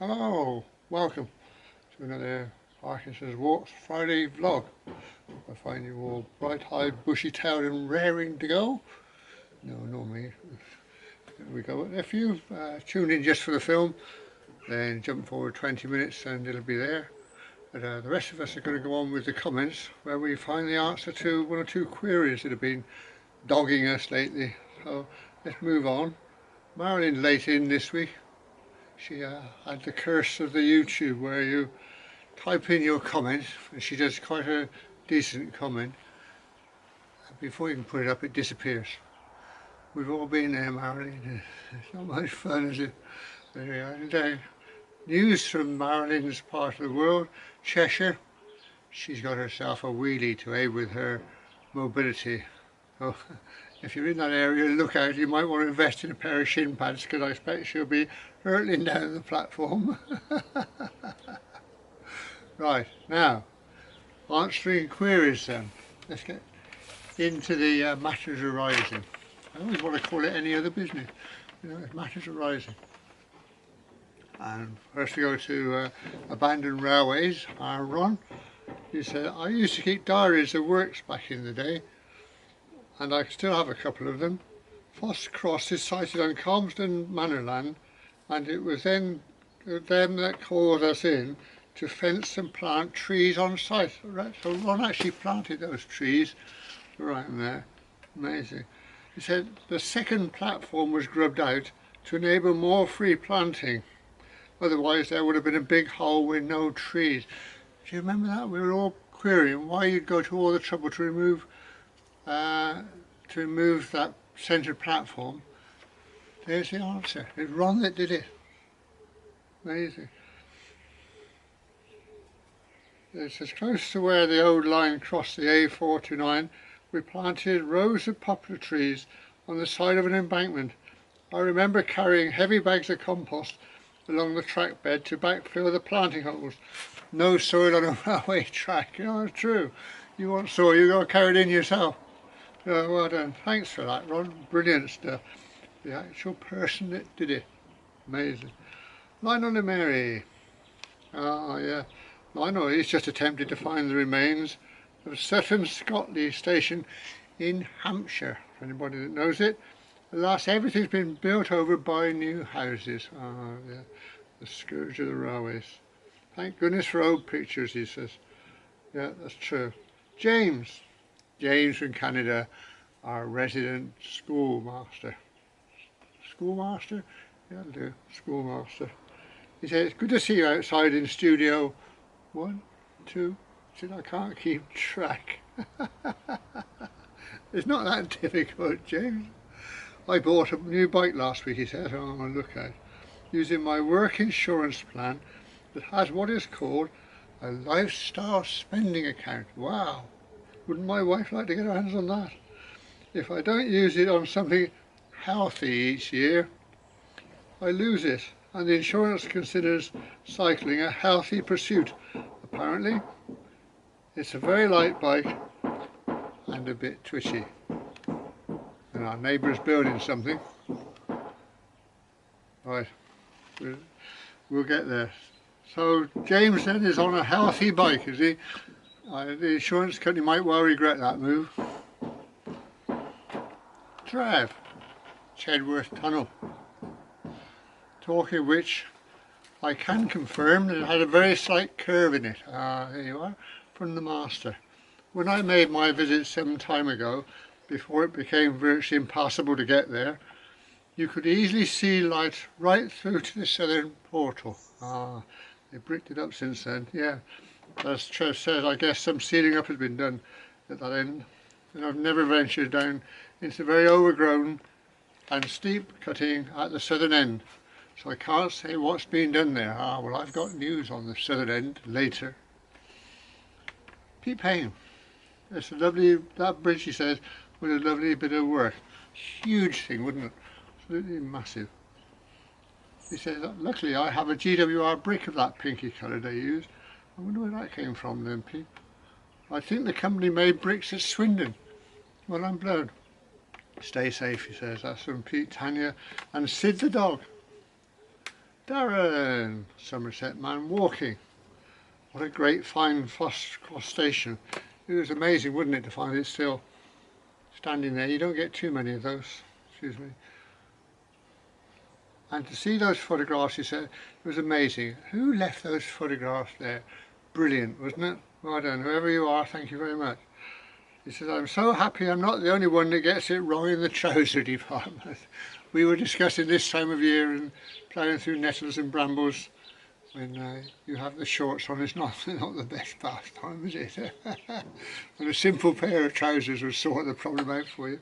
Hello, welcome to another Parkinson's Walks Friday vlog. I find you all bright-eyed, bushy-tailed and raring to go. No, not me. There we go. If you've tuned in just for the film, then jump forward 20 minutes and it'll be there. But the rest of us are going to go on with the comments where we find the answer to one or two queries that have been dogging us lately. So let's move on. Marilyn late in this week. She had the curse of the YouTube where you type in your comment and she does quite a decent comment. Before you can put it up, it disappears. We've all been there, Marilyn. It's not much fun, is it? And, news from Marilyn's part of the world, Cheshire. She's got herself a wheelie to aid with her mobility. So, if you're in that area, look out. You might want to invest in a pair of shin pads because I expect she'll be hurtling down the platform. Right, now, answering queries then. Let's get into the matters arising. I always want to call it any other business. You know, it's matters arising. And first we go to abandoned railways. Ron, he said, I used to keep diaries of works back in the day, and I still have a couple of them. Foss Cross is sited on Calmsden Manorland, and it was then them that called us in to fence and plant trees on site. Right, so Ron actually planted those trees right in there. Amazing. He said the second platform was grubbed out to enable more free planting. Otherwise there would have been a big hole with no trees. Do you remember that? We were all querying why you'd go to all the trouble to remove that centre platform. There's the answer. It's Ron that did it. Amazing. It's as close to where the old line crossed the A429. We planted rows of poplar trees on the side of an embankment. I remember carrying heavy bags of compost along the track bed to backfill the planting holes. No soil on a railway track. You know, it's true. You want soil, you got to carry it in yourself. Well done. Thanks for that, Ron. Brilliant stuff. The actual person that did it. Amazing. Lionel Mary. Ah, yeah. Lionel is just attempted to find the remains of Sutton Scotland Station in Hampshire. For anybody that knows it. Alas, everything's been built over by new houses. Ah, yeah. The scourge of the railways. Thank goodness for old pictures, he says. Yeah, that's true. James from Canada, our resident schoolmaster. Schoolmaster? Yeah, I'll do. Schoolmaster. He says, it's good to see you outside in studio 1, 2. He said, I can't keep track. It's not that difficult, James. I bought a new bike last week, he said, oh, look out. Using my work insurance plan that has what is called a lifestyle spending account. Wow. Wouldn't my wife like to get her hands on that? If I don't use it on something healthy each year, I lose it, and the insurance considers cycling a healthy pursuit. Apparently, it's a very light bike and a bit twitchy. And our neighbour's building something. Right, we'll get there. So James then is on a healthy bike, is he? The insurance company might well regret that move. Trev, Chedworth Tunnel. Talking of which, I can confirm that it had a very slight curve in it. There you are, from the master. When I made my visit some time ago, before it became virtually impossible to get there, you could easily see light right through to the southern portal. They bricked it up since then, yeah. As Trev says, I guess some sealing up has been done at that end. And I've never ventured down into very overgrown and steep cutting at the southern end. So I can't say what's been done there. Well, I've got news on the southern end later. Pete Payne. It's a lovely, that bridge, he says, was a lovely bit of work. Huge thing, wouldn't it? Absolutely massive. He says, luckily I have a GWR brick of that pinky colour they use. I wonder where that came from then, Pete. I think the company made bricks at Swindon. Well, I'm blown. Stay safe, he says. That's from Pete, Tanya and Sid the dog. Darren, Somerset man, walking. What a great fine Foss Cross station. It was amazing, wouldn't it, to find it still standing there. You don't get too many of those, excuse me. And to see those photographs, he said, it was amazing. Who left those photographs there? Brilliant, wasn't it? Well done, whoever you are, thank you very much. He says, I'm so happy I'm not the only one that gets it wrong in the trouser department. We were discussing this time of year and ploughing through nettles and brambles. When you have the shorts on, it's not the best pastime, is it? And a simple pair of trousers will sort the problem out for you.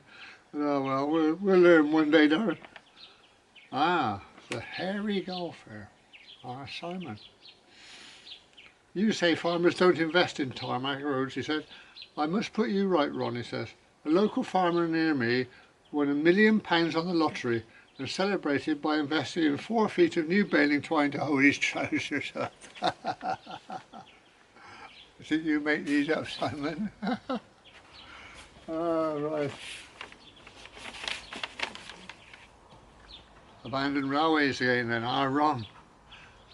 But, oh well, we'll learn one day, Darren. Ah, the hairy golfer. Ah, Simon. You say farmers don't invest in tarmac roads, he said. I must put you right, Ron, he says. A local farmer near me won £1 million on the lottery and celebrated by investing in 4 feet of new baling twine to hold his trousers up. I think you make these up, Simon. Oh, right. Abandoned railways again then, Ron.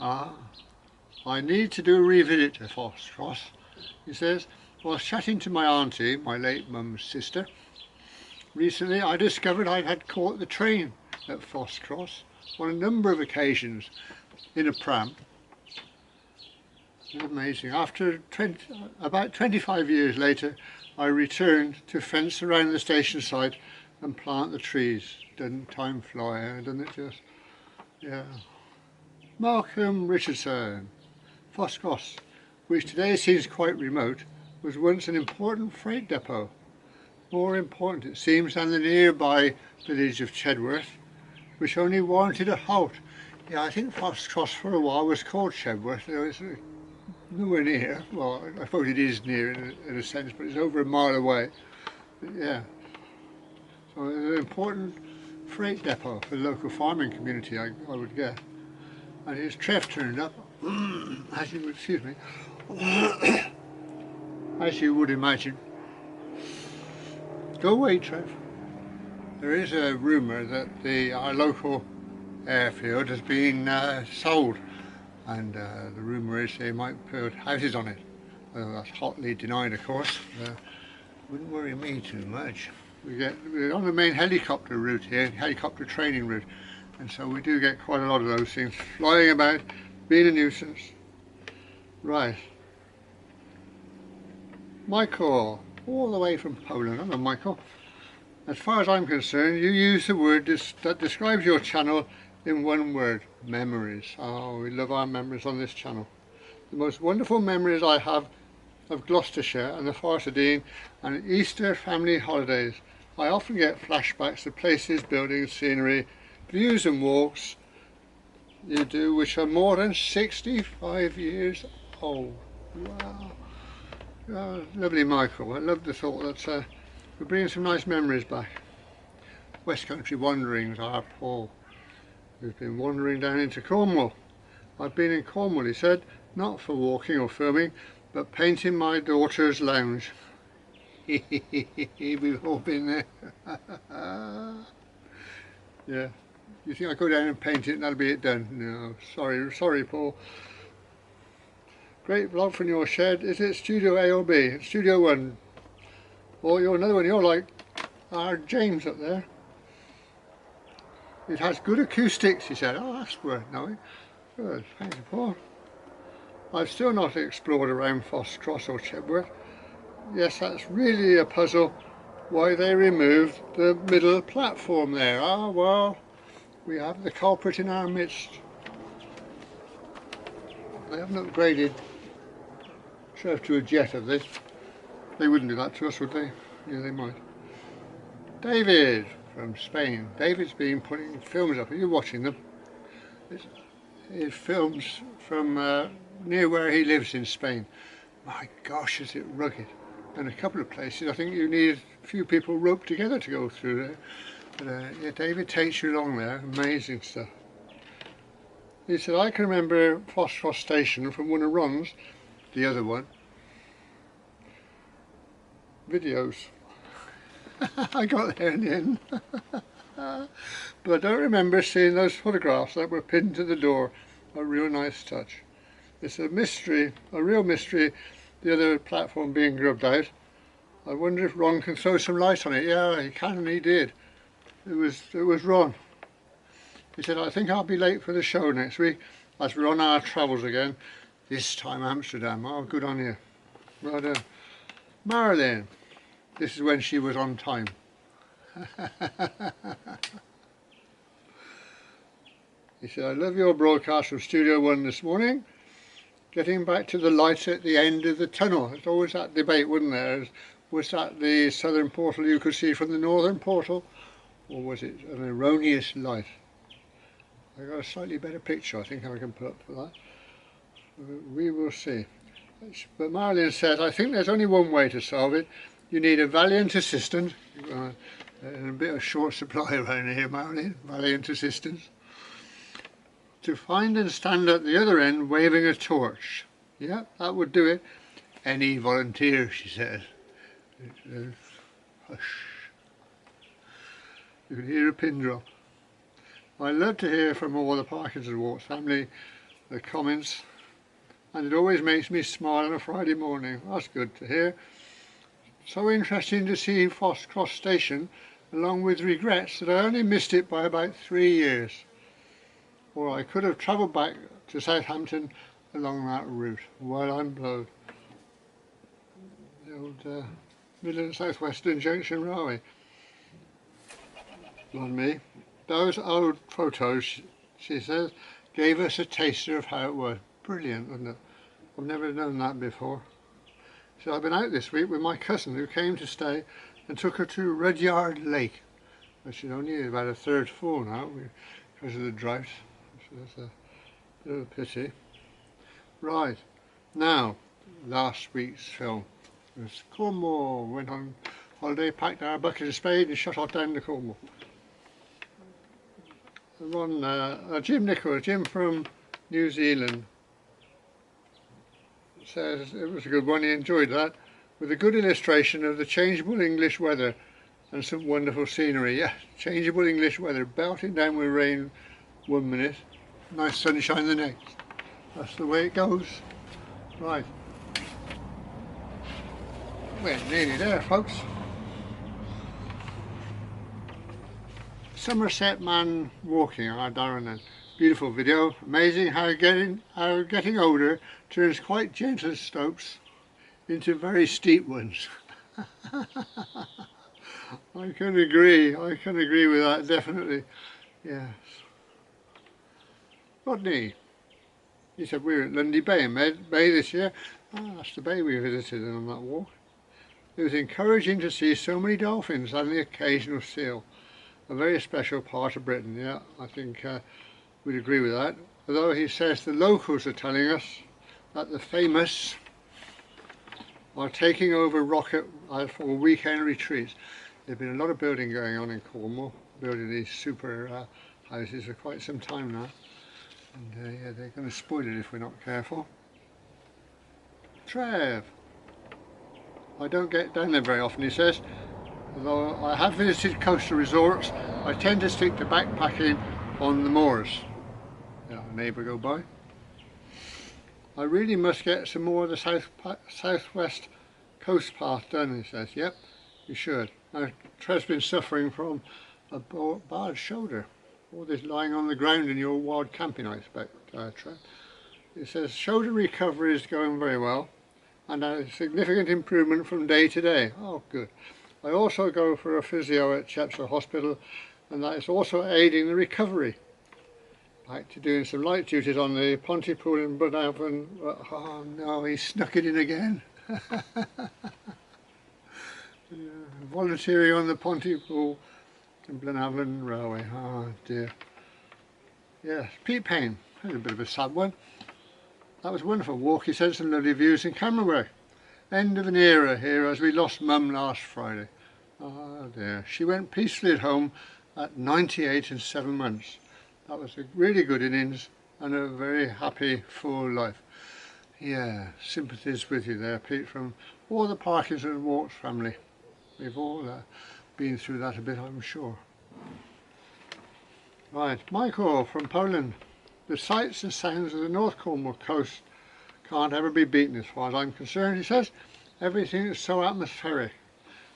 I need to do a revisit to Foss Cross, he says. While chatting to my auntie, my late mum's sister, recently I discovered I had caught the train at Foss Cross on a number of occasions in a pram. It's amazing. After about 25 years later, I returned to fence around the station site and plant the trees. Doesn't time fly, doesn't it just? Yeah. Malcolm Richardson, Foss Cross, which today seems quite remote, was once an important freight depot. More important, it seems, than the nearby village of Chedworth, which only warranted a halt. Yeah, I think Foss Cross for a while was called Chedworth. It was nowhere near. Well, I suppose it is near in a sense, but it's over a mile away. But yeah. So it's an important freight depot for the local farming community, I would guess. And his Trev turned up, as you would, excuse me, as you would imagine. Go away, Trev. There is a rumour that our local airfield has been sold, and the rumour is they might put houses on it. That's hotly denied, of course. Wouldn't worry me too much. We're on the main helicopter route here, helicopter training route, and so we do get quite a lot of those things flying about, being a nuisance. Right. Michael, all the way from Poland. Hello, Michael. As far as I'm concerned, you use the word that describes your channel in one word: memories. Oh, we love our memories on this channel. The most wonderful memories I have of Gloucestershire and the Farsadine and Easter family holidays. I often get flashbacks to places, buildings, scenery, views and walks you do which are more than 65 years old. Wow. Oh, lovely, Michael. I love the thought that we're bringing some nice memories back. West Country wanderings, our Paul, who's been wandering down into Cornwall. I've been in Cornwall, he said, not for walking or filming, but painting my daughter's lounge. We've all been there. Yeah. You think I go down and paint it and that'll be it done? No, sorry, Paul. Great vlog from your shed. Is it Studio A or B? It's Studio 1. Or you're another one, you're like our James up there. It has good acoustics, he said. Oh, that's worth knowing. Good, thank you, Paul. I've still not explored around Foss Cross or Chedworth. Yes, that's really a puzzle why they removed the middle platform there. Ah, well, we have the culprit in our midst. They haven't upgraded Trev to a jet of this. They wouldn't do that to us, would they? Yeah, they might. David from Spain. David's been putting films up. Are you watching them? It's films from near where he lives in Spain. My gosh, is it rugged. And a couple of places I think you need a few people roped together to go through there. But yeah, David takes you along there. Amazing stuff. He said, I can remember Foss Cross Station from one of Ron's, the other one, videos. I got there in the end. But I don't remember seeing those photographs that were pinned to the door a real nice touch. It's a mystery, a real mystery, the other platform being grubbed out. I wonder if Ron can throw some light on it. Yeah, he can, and he did. It was Ron. He said, I think I'll be late for the show next week as we're on our travels again. This time Amsterdam. Oh, good on you. Well done. Marilyn. This is when she was on time. He said, I love your broadcast from Studio 1 this morning. Getting back to the light at the end of the tunnel. There's always that debate, wasn't there? Was that the southern portal you could see from the northern portal? Or was it an erroneous light? I got a slightly better picture I think I can put up for that. We will see. But Marilyn says, I think there's only one way to solve it. You need a valiant assistant. And a bit of short supply around here, Marilyn. Valiant assistants. To find and stand at the other end waving a torch. Yeah, that would do it. Any volunteers, she says. Hush. You can hear a pin drop. I love to hear from all the Parkinson Walks family, the comments, and it always makes me smile on a Friday morning. That's good to hear. So interesting to see Foss Cross station, along with regrets that I only missed it by about 3 years. Or I could have travelled back to Southampton along that route while I'm blowed. The old Midland South Western Junction Railway. On me. Those old photos, she says, gave us a taster of how it was. Brilliant, wasn't it? I've never known that before. So I've been out this week with my cousin who came to stay and took her to Rudyard Lake, which is only about a third full now because of the drought. So that's a bit of a pity. Right, now, last week's film was Cornwall. Went on holiday, packed our bucket of spade and shot off down to Cornwall. Jim Nichols, Jim from New Zealand, says it was a good one, he enjoyed that, with a good illustration of the changeable English weather and some wonderful scenery. Yeah, changeable English weather, belting down with rain 1 minute, nice sunshine the next. That's the way it goes. Right. We're nearly there, folks. Somerset man walking, Darren. Beautiful video. Amazing how getting older turns quite gentle slopes into very steep ones. I can agree with that, definitely. Yes. Rodney, he said we were at Lundy Bay in May this year. That's the bay we visited on that walk. It was encouraging to see so many dolphins and the occasional seal. A very special part of Britain, yeah, I think we'd agree with that. Although he says the locals are telling us that the famous are taking over Rocket for weekend retreats. There's been a lot of building going on in Cornwall, building these super houses for quite some time now. And yeah, they're going to spoil it if we're not careful. Trev. I don't get down there very often, he says. Although I have visited coastal resorts, I tend to stick to backpacking on the moors. Yeah, a neighbour go by. I really must get some more of the southwest coast path done, he says. Yep, you should. Now, Trev's been suffering from a bad shoulder. All this lying on the ground in your wild camping, I expect, Trev. He says shoulder recovery is going very well and a significant improvement from day to day. Oh, good. I also go for a physio at Chepstow Hospital, and that is also aiding the recovery. Back to doing some light duties on the Pontypool in Malvern. Oh no, he snuck it in again. Yeah, volunteering on the Pontypool in Malvern Railway. Oh dear. Yes, Pete Payne. That's a bit of a sad one. That was a wonderful walk. He said some lovely views in Camberway. End of an era here as we lost Mum last Friday. Oh dear. She went peacefully at home at 98 and 7 months. That was a really good innings and a very happy, full life. Yeah, sympathies with you there, Pete, from all the Parkinson Walks family. We've all been through that a bit, I'm sure. Right, Michael from Poland. The sights and sounds of the North Cornwall coast can't ever be beaten as far as I'm concerned, he says. Everything is so atmospheric.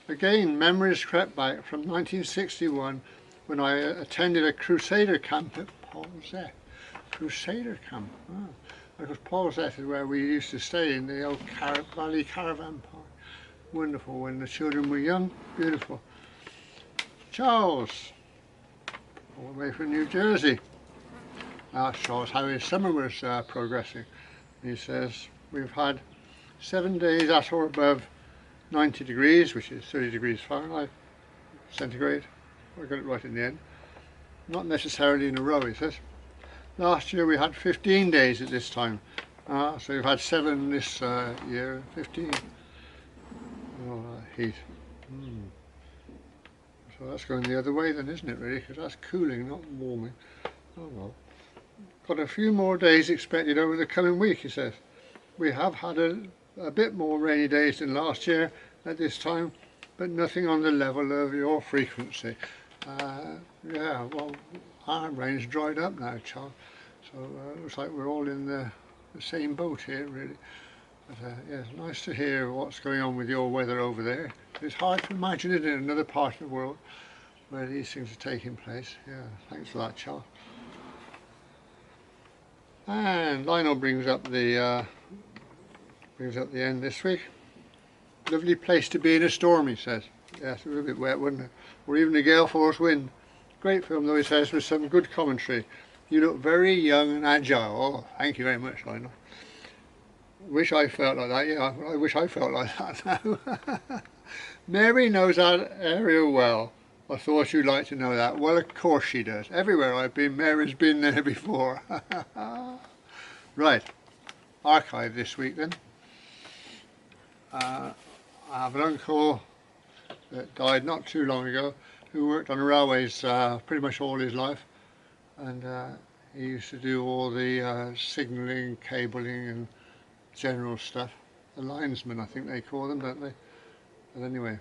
Again, memories crept back from 1961 when I attended a Crusader camp at Polzette. Crusader camp. Oh. Because Polzette is where we used to stay in the old Valley Caravan Park. Wonderful when the children were young. Beautiful. Charles, all the way from New Jersey. Asked Charles how his summer was progressing. He says, we've had 7 days at or above 90 degrees, which is 30 degrees Fahrenheit, centigrade. I got it right in the end. Not necessarily in a row, he says. Last year we had 15 days at this time. So we've had 7 this year, 15. Oh, heat. So that's going the other way then, isn't it, really? Because that's cooling, not warming. Oh well. Got a few more days expected over the coming week, he says. We have had a bit more rainy days than last year at this time, but nothing on the level of your frequency. Yeah, well, our rain's dried up now, Charles. So it looks like we're all in the same boat here, really. But yeah, it's nice to hear what's going on with your weather over there. It's hard to imagine it in another part of the world where these things are taking place. Yeah, thanks for that, Charles. And Lionel brings up the end this week. Lovely place to be in a storm, he says. Yes, it was a bit wet, wasn't it? Or even a gale force wind. Great film, though, he says, with some good commentary. You look very young and agile. Oh, thank you very much, Lionel. Wish I felt like that. Yeah, I wish I felt like that now. Mary knows that area well. I thought you'd like to know that. Well, of course she does. Everywhere I've been, Mary's been there before. Right, archive this week then. I have an uncle that died not too long ago who worked on railways pretty much all his life, and he used to do all the signalling, cabling and general stuff. The linesman, I think they call them, don't they? But anyway,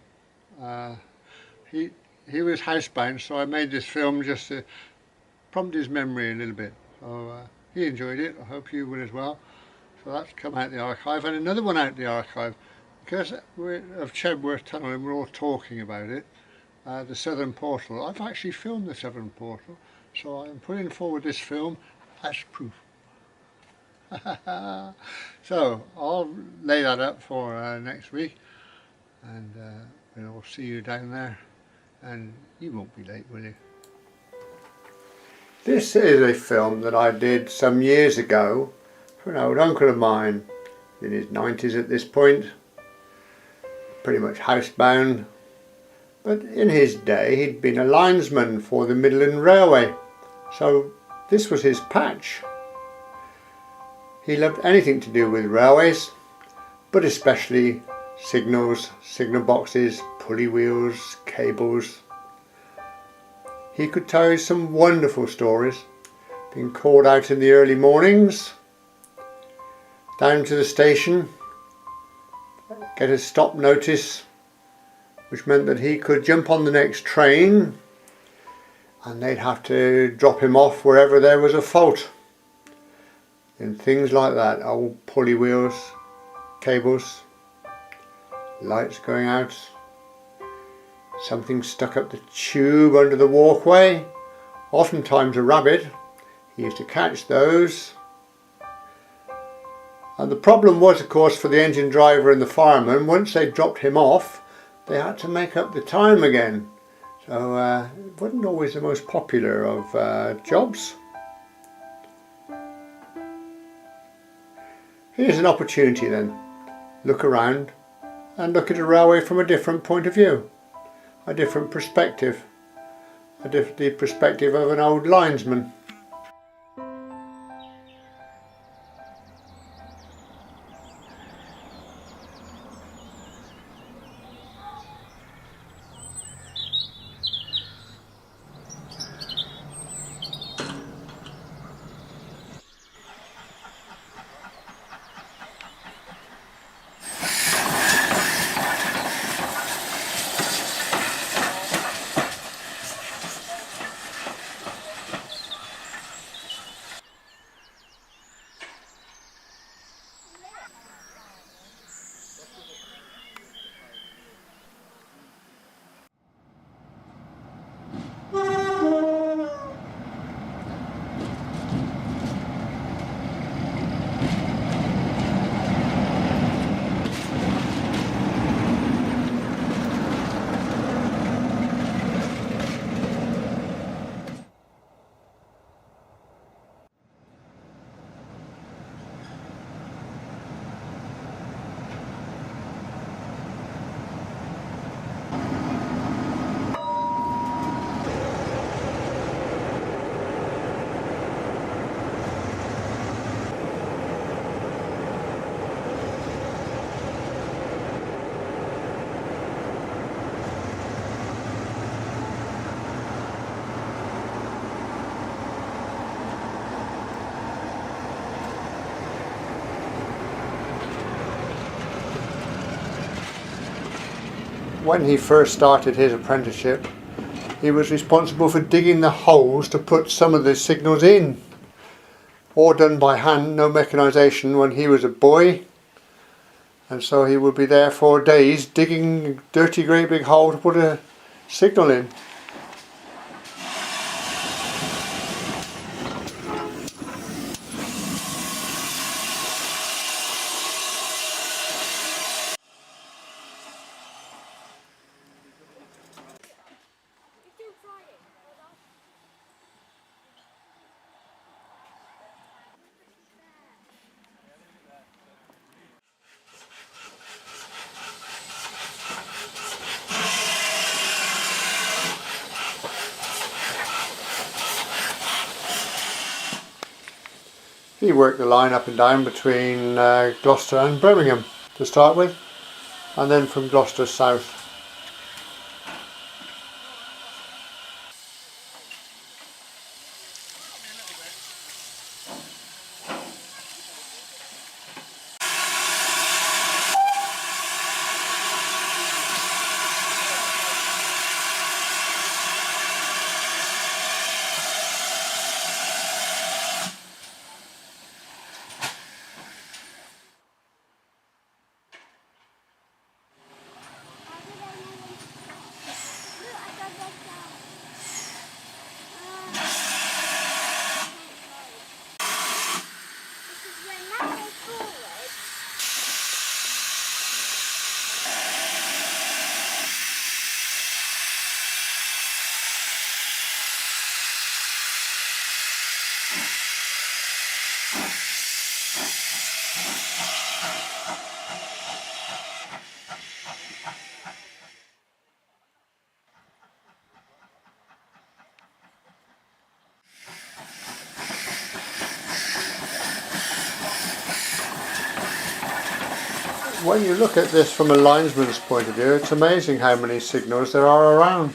he was housebound, so I made this film just to prompt his memory a little bit. So he enjoyed it. I hope you will as well. So that's come out the archive, and another one out the archive. Because of Chedworth Tunnel and we're all talking about it, the Southern Portal. I've actually filmed the Southern Portal, so I'm putting forward this film as proof. So I'll lay that up for next week, and we'll see you down there, and you won't be late, will you? This is a film that I did some years ago for an old uncle of mine, in his 90s at this point, pretty much housebound, but in his day he'd been a linesman for the Midland Railway, so this was his patch. He loved anything to do with railways, but especially signals, signal boxes, pulley wheels, cables. He could tell you some wonderful stories, being called out in the early mornings, down to the station, get a stop notice, which meant that he could jump on the next train and they'd have to drop him off wherever there was a fault. And things like that, old pulley wheels, cables, lights going out, something stuck up the tube under the walkway, oftentimes a rabbit. He used to catch those. And the problem was, of course, for the engine driver and the fireman, once they dropped him off, they had to make up the time again. So it wasn't always the most popular of jobs. Here's an opportunity then. Look around and look at a railway from a different point of view, a different perspective, the perspective of an old linesman. when he first started his apprenticeship, he was responsible for digging the holes to put some of the signals in, all done by hand, no mechanisation, when he was a boy. And so he would be there for days digging a dirty great big hole to put a signal in. He worked the line up and down between Gloucester and Birmingham to start with, and then from Gloucester south. When you look at this from a linesman's point of view, it's amazing how many signals there are around.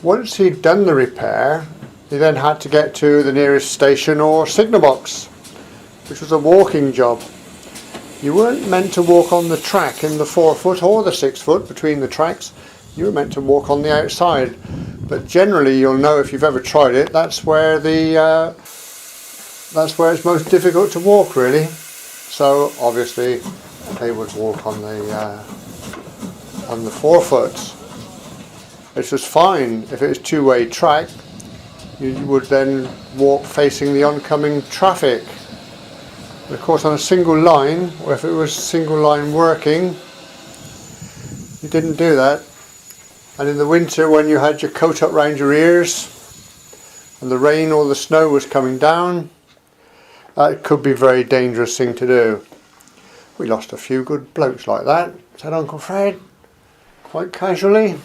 Once he'd done the repair, he then had to get to the nearest station or signal box, which was a walking job. You weren't meant to walk on the track in the 4 foot or the 6 foot between the tracks. You were meant to walk on the outside. But generally, you'll know if you've ever tried it, that's where it's most difficult to walk, really. So obviously, they would walk on the 4 foot. Which was fine. If it was two-way track, you would then walk facing the oncoming traffic. And of course, on a single line, or if it was single line working, you didn't do that. And in the winter, when you had your coat up round your ears and the rain or the snow was coming down, that could be a very dangerous thing to do. We lost a few good blokes like that, said Uncle Fred, quite casually.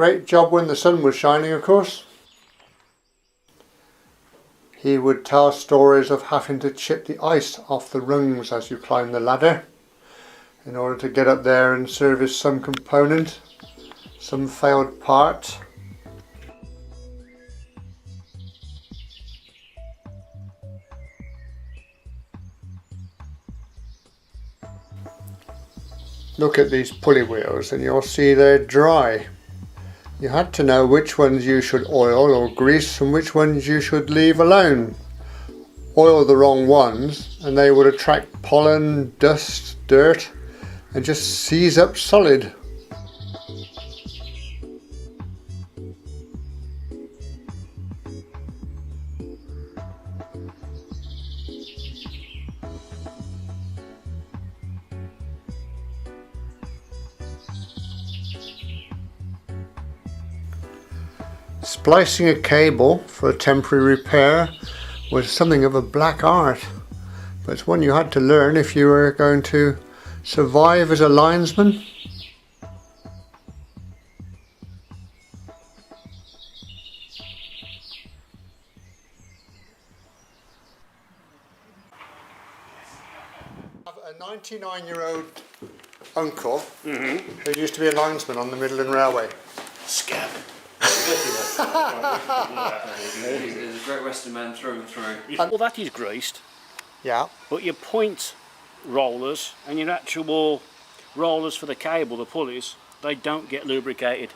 great job when the sun was shining, of course. He would tell stories of having to chip the ice off the rungs as you climb the ladder in order to get up there and service some component, some failed part. Look at these pulley wheels and you'll see they're dry. You had to know which ones you should oil or grease and which ones you should leave alone. Oil the wrong ones and they would attract pollen, dust, dirt and just seize up solid. Splicing a cable for a temporary repair was something of a black art, but it's one you had to learn if you were going to survive as a linesman. I have a 99-year-old uncle who used to be a linesman on the Midland Railway. Scab. He's a Great Western man through and through. Well, that is greased, Yeah. but your point rollers and your actual rollers for the cable, the pulleys, they don't get lubricated.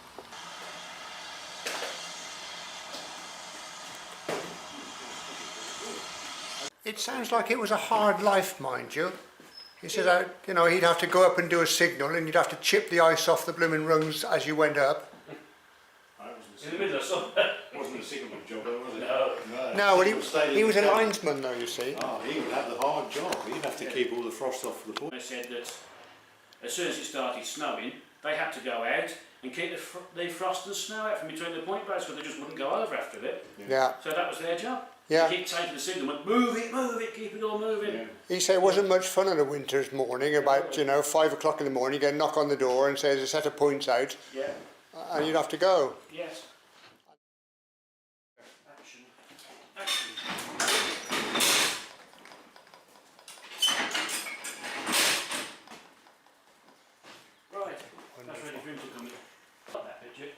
It sounds like it was a hard life, mind you. He said, you know, he'd have to go up and do a signal and you'd have to chip the ice off the blooming rungs as you went up. In the middle of somewhere. Wasn't a signalman job though, was it? No. No, well, he was a linesman though, you see. Oh, he would have the hard job. He'd have to keep all the frost off the point. They said that as soon as it started snowing, they had to go out and keep the frost and snow out from between the point blades because they just wouldn't go over after it. Yeah. So that was their job. Yeah. They keep taking the signal and move it, keep it all moving. Yeah. He said it wasn't much fun on a winter's morning, about, you know, 5 o'clock in the morning, you get a knock on the door and say there's a set of points out, Yeah. and you'd have to go. Yes. Action. Right. That's ready for him to come in. Got that picture.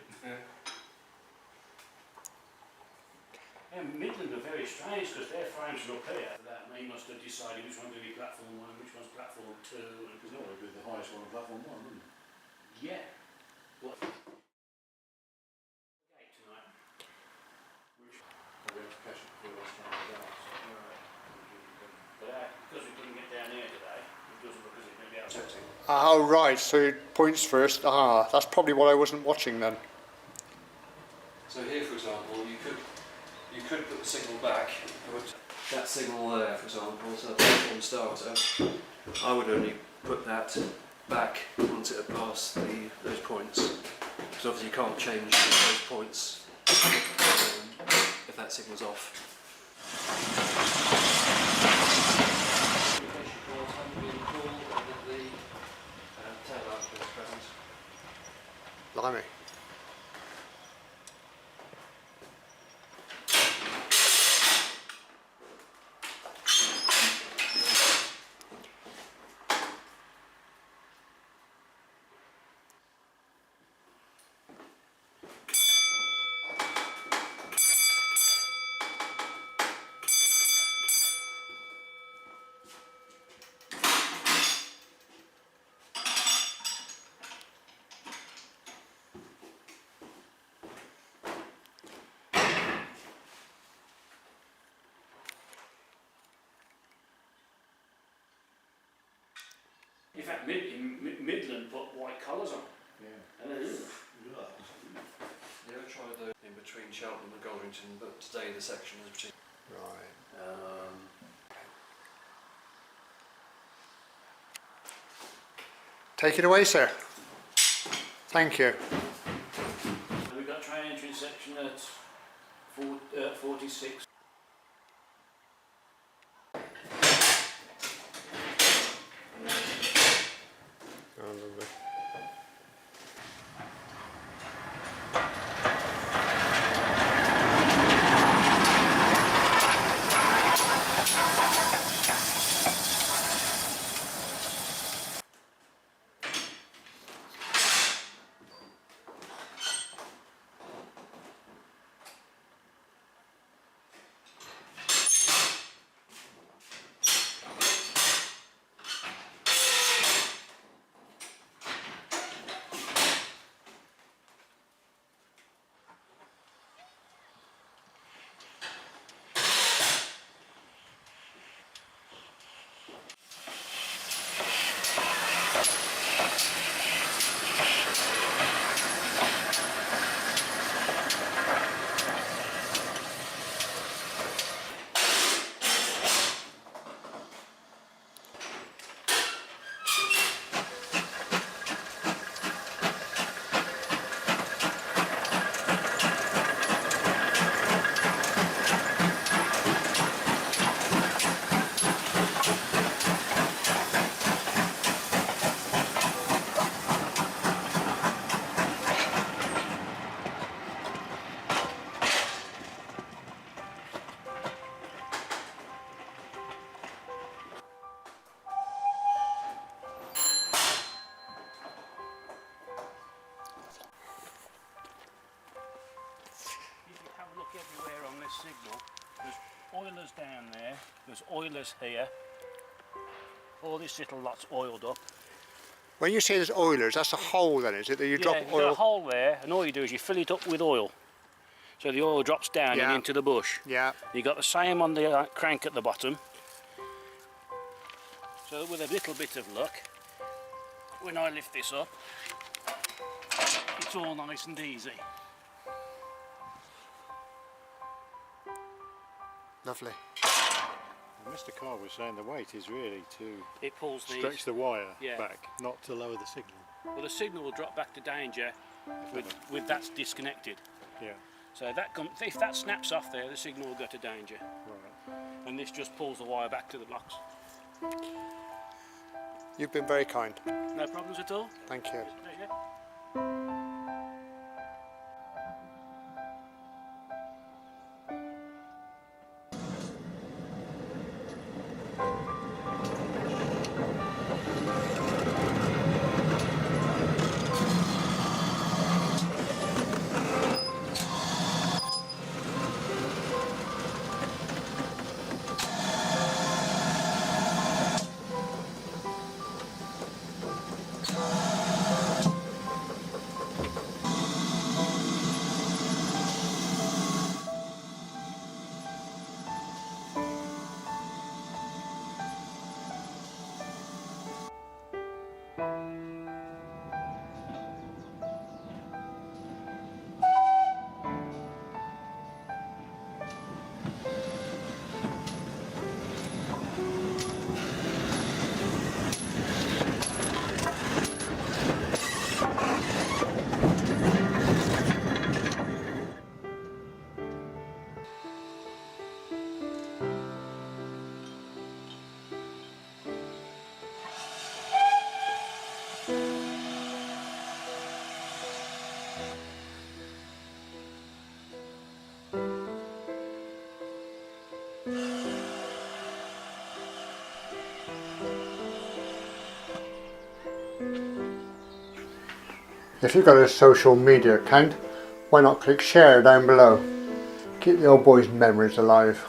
Yeah, Midland are very strange because their frames are up here. That they must have decided which one's going to be platform 1 and which one's platform 2. Because no one would be the highest one on platform 1, wouldn't it? Yeah. What? Gate tonight. Which? Probably have to catch it before last time we go. But because we couldn't get down here today, it doesn't look as if we're going to be able to. Oh, right, so points first. Ah, that's probably what I wasn't watching then. So here, for example, you could put the signal back, put that signal there, for example, so the platform starter. I would only put that back once it had passed those points, because obviously you can't change those points if that signal's off. Communication cords haven't been pulled and that the tail lamp is present. Blimey. In fact, Midland put white collars on. Yeah. And then, Yeah, I tried those in between Cheltenham and Goldington, but today the section is between. Right. Take it away, sir. Thank you. we've got train entry section at 46. Oh, lovely. oilers down there, there's oilers here. All this little lot's oiled up. When you say there's oilers, that's a hole then, is it? That you drop You've oil? got a hole there, and all you do is you fill it up with oil. So the oil drops down and into the bush. Yeah. You've got the same on the crank at the bottom. So with a little bit of luck, when I lift this up, it's all nice and easy. Lovely. Mr. Carr was saying the weight is really to It pulls these. stretch the wire Yeah. back, not to lower the signal. Well, the signal will drop back to danger with that's disconnected. Yeah. So if that snaps off there, the signal will go to danger. Right. And this just pulls the wire back to the blocks. You've been very kind. No problems at all. Thank you. Pleasure. If you've got a social media account, why not click share down below? Keep the old boys' memories alive.